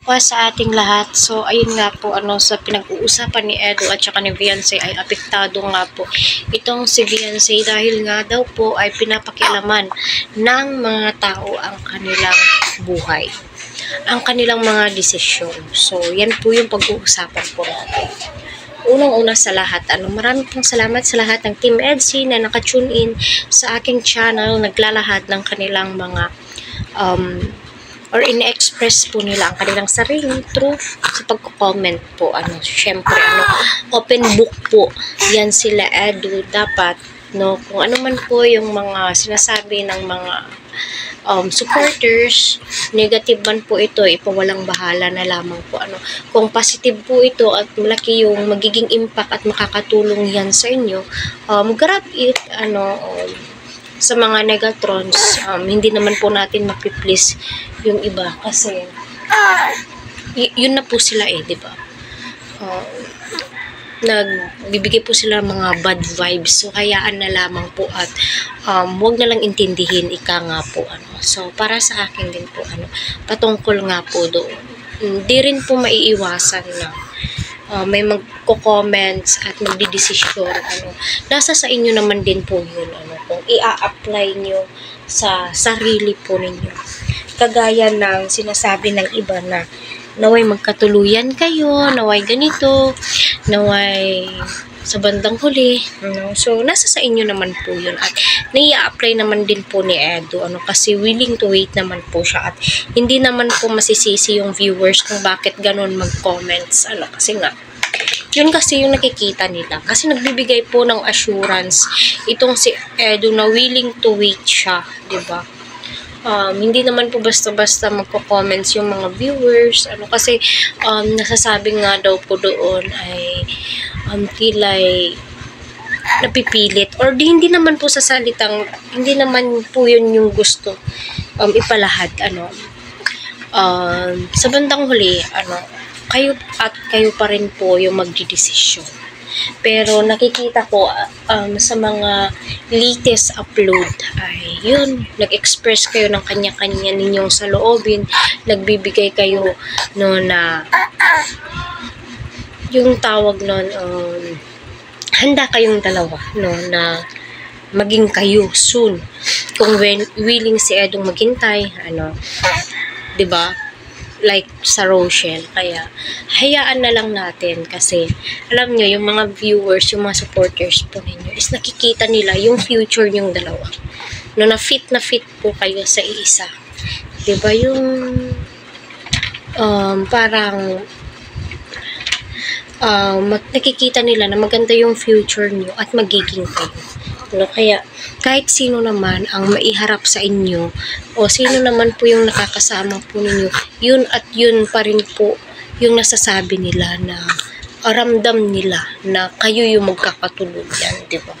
Sa ating lahat. So, ayun nga po, sa pinag-uusapan ni Edo at saka ni Beyonce ay apektado nga po itong si Beyonce dahil nga daw po ay pinapakialaman ng mga tao ang kanilang buhay, ang kanilang mga desisyon. So, yan po yung pag-uusapan po natin. Unang-una sa lahat, maraming pong salamat sa lahat ng Team EDSI na nakatune in sa aking channel, naglalahad ng kanilang mga or ine-express po nila ang kanilang sarili through sa pagko-comment po. Syempre, open book po. Yan sila, Edu. Dapat, kung ano man po yung mga sinasabi ng mga supporters, negative man po ito, ipawalang bahala na lamang po. Kung positive po ito at malaki yung magiging impact at makakatulong yan sa inyo, grab it, sa mga negatrons, hindi naman po natin mapiplease yung iba kasi yun na po sila di ba? Nagbibigay po sila mga bad vibes, so hayaan na lamang po at wag na lang intindihin ika nga po So para sa akin din po patungkol nga po doon, hindi rin po maiiwasan na may magko-comments at magdidesisyon. Nasa sa inyo naman din po yun, kung i-apply nyo sa sarili po ninyo. Kagaya ng sinasabi ng iba na naway magkatuluyan kayo, naway ganito, naway sa bandang huli. So, nasa sa inyo naman po yun. At nai-apply naman din po ni Edo. Kasi willing to wait naman po siya. At hindi naman po masisisi yung viewers kung bakit ganun mag-comments. Kasi nga, yun kasi yung nakikita nila. Kasi nagbibigay po ng assurance itong si Edo na willing to wait siya. Diba? Hindi naman po basta-basta magko-comments yung mga viewers. Kasi nasasabi nga daw po doon ay tila'y napipilit. Or hindi naman po sa salitang, hindi naman po yun yung gusto ipalahad. Sa bandang huli, kayo pa rin po yung magdidesisyon. Pero nakikita ko sa mga latest upload ay yun, nag-express kayo ng kanya-kanya ninyong saloobin, nagbibigay kayo na yung tawag nun, handa kayong dalawa na maging kayo soon. Kung willing si Edong maghintay, diba? Like sa Rochelle. Kaya, hayaan na lang natin kasi, alam nyo, yung mga viewers, yung mga supporters po ninyo, is nakikita nila yung future nyong dalawa. Na fit po kayo sa iisa. Diba yung, parang, nakikita nila na maganda yung future nyo at magiging kayo. Kaya, kahit sino naman ang maiharap sa inyo o sino naman po yung nakakasama po ninyo, yun at yun pa rin po yung nasasabi nila na ramdam nila na kayo yung magkakatuluyan, di ba?